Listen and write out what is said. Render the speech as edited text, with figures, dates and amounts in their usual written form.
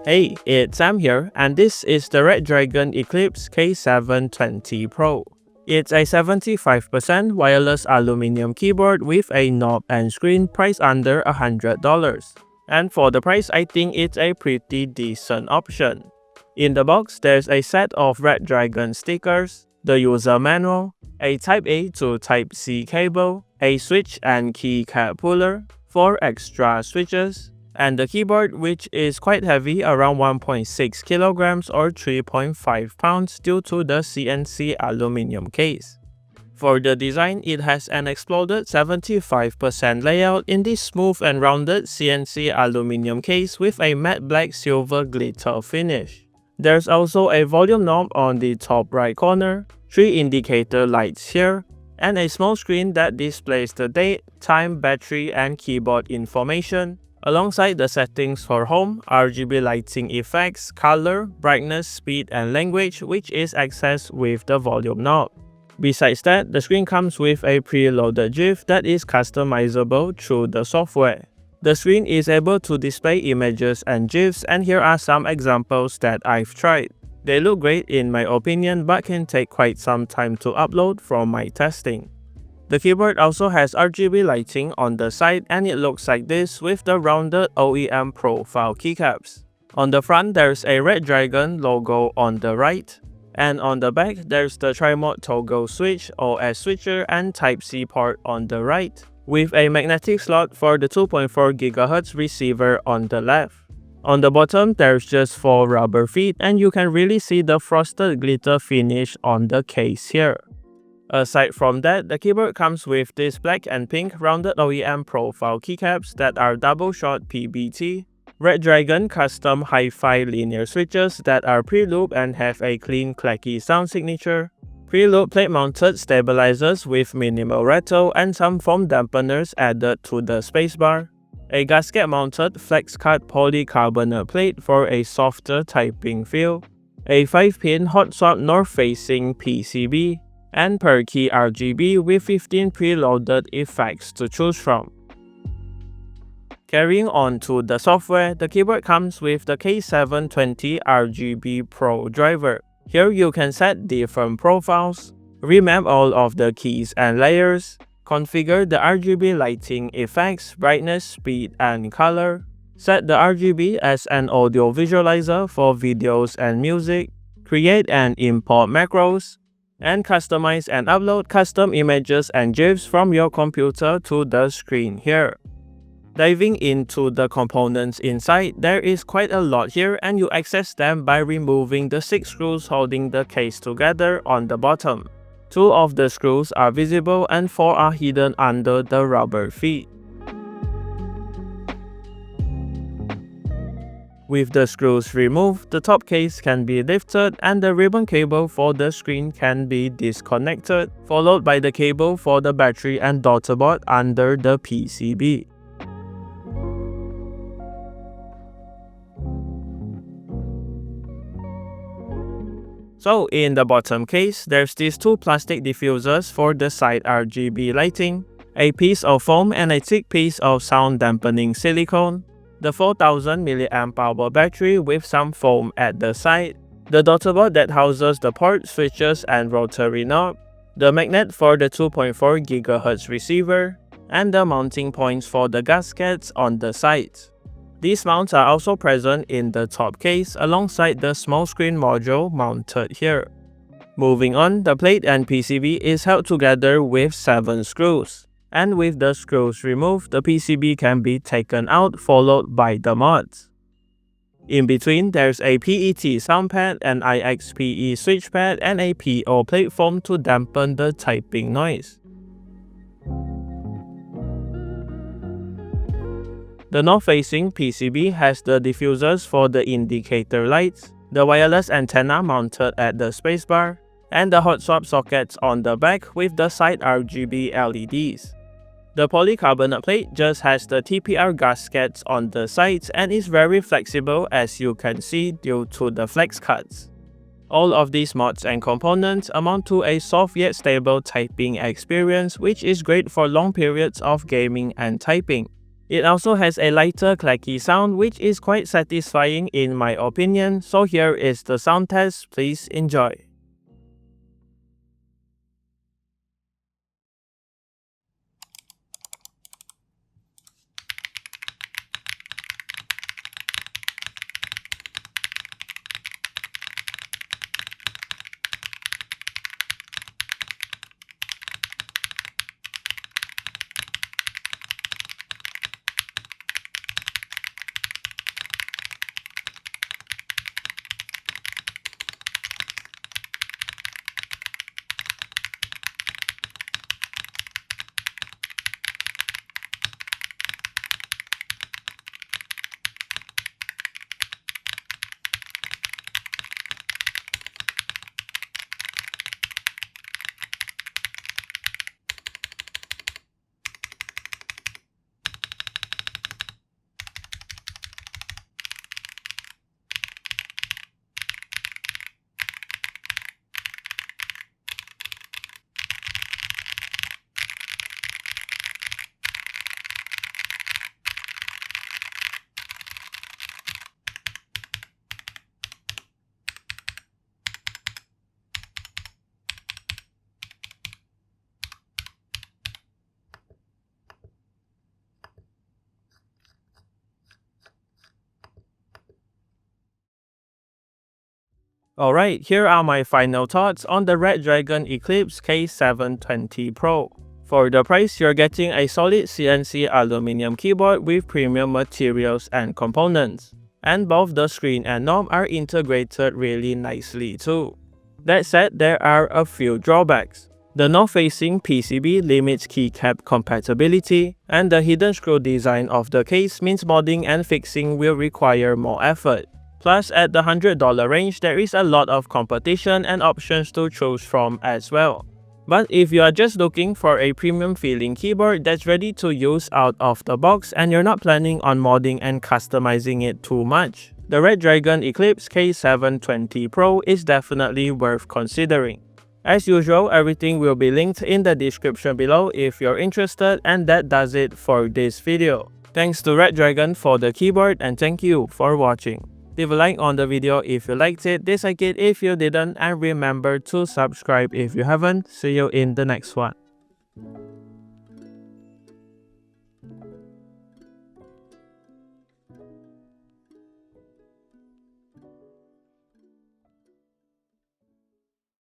Hey, it's Sam here, and this is the Redragon Eclipse K720 Pro. It's a 75% wireless aluminum keyboard with a knob and screen priced under $100. And for the price, I think it's a pretty decent option. In the box, there's a set of Redragon stickers, the user manual, a Type-A to Type-C cable, a switch and keycap puller, 4 extra switches, and the keyboard, which is quite heavy, around 1.6 kilograms or 3.5 pounds due to the CNC aluminum case. For the design, it has an exploded 75% layout in this smooth and rounded CNC aluminum case with a matte black silver glitter finish. There's also a volume knob on the top right corner, 3 indicator lights here, and a small screen that displays the date, time, battery, and keyboard information, alongside the settings for home, RGB lighting effects, color, brightness, speed, and language, which is accessed with the volume knob. Besides that, the screen comes with a preloaded GIF that is customizable through the software. The screen is able to display images and GIFs, and here are some examples that I've tried. They look great in my opinion, but can take quite some time to upload from my testing. The keyboard also has RGB lighting on the side, and it looks like this with the rounded OEM profile keycaps. On the front, there's a Redragon logo on the right, and on the back, there's the tri-mode toggle switch, OS switcher, and Type-C port on the right, with a magnetic slot for the 2.4 GHz receiver on the left. On the bottom, there's just 4 rubber feet, and you can really see the frosted glitter finish on the case here. Aside from that, the keyboard comes with this black and pink rounded OEM profile keycaps that are double-shot PBT, Redragon custom hi-fi linear switches that are pre-loop and have a clean clacky sound signature, pre-loop plate-mounted stabilizers with minimal rattle and some foam dampeners added to the spacebar, a gasket-mounted flex-cut polycarbonate plate for a softer typing feel, a 5-pin hot-swap north-facing PCB, and per key RGB with 15 preloaded effects to choose from. Carrying on to the software, the keyboard comes with the K720 RGB Pro driver. Here you can set different profiles, remap all of the keys and layers, configure the RGB lighting effects, brightness, speed, and color, set the RGB as an audio visualizer for videos and music, create and import macros, and customize and upload custom images and GIFs from your computer to the screen here. Diving into the components inside, there is quite a lot here, and you access them by removing the 6 screws holding the case together on the bottom. 2 of the screws are visible and 4 are hidden under the rubber feet. With the screws removed, the top case can be lifted and the ribbon cable for the screen can be disconnected, followed by the cable for the battery and daughterboard under the PCB. So in the bottom case, there's these 2 plastic diffusers for the side RGB lighting, a piece of foam and a thick piece of sound dampening silicone, the 4000 mAh power battery with some foam at the side, the daughterboard that houses the port, switches, and rotary knob, the magnet for the 2.4 GHz receiver, and the mounting points for the gaskets on the sides. These mounts are also present in the top case alongside the small screen module mounted here. Moving on, the plate and PCB is held together with 7 screws. And with the screws removed, the PCB can be taken out, followed by the mods. In between, there's a PET sound pad, an IXPE switch pad, and a PO plate foam to dampen the typing noise. The north-facing PCB has the diffusers for the indicator lights, the wireless antenna mounted at the spacebar, and the hot swap sockets on the back with the side RGB LEDs. The polycarbonate plate just has the TPR gaskets on the sides and is very flexible, as you can see, due to the flex cuts. All of these mods and components amount to a soft yet stable typing experience, which is great for long periods of gaming and typing. It also has a lighter clacky sound which is quite satisfying in my opinion, so here is the sound test, please enjoy. Alright, here are my final thoughts on the Redragon Eclipse K720 Pro. For the price, you're getting a solid CNC aluminum keyboard with premium materials and components. And both the screen and knob are integrated really nicely too. That said, there are a few drawbacks. The north-facing PCB limits keycap compatibility, and the hidden screw design of the case means modding and fixing will require more effort. Plus, at the $100 range, there is a lot of competition and options to choose from as well. But if you are just looking for a premium feeling keyboard that's ready to use out of the box and you're not planning on modding and customizing it too much, the Redragon Eclipse K720 Pro is definitely worth considering. As usual, everything will be linked in the description below if you're interested, and that does it for this video. Thanks to Redragon for the keyboard, and thank you for watching. Leave a like on the video if you liked it, dislike it if you didn't, and remember to subscribe if you haven't. See you in the next one.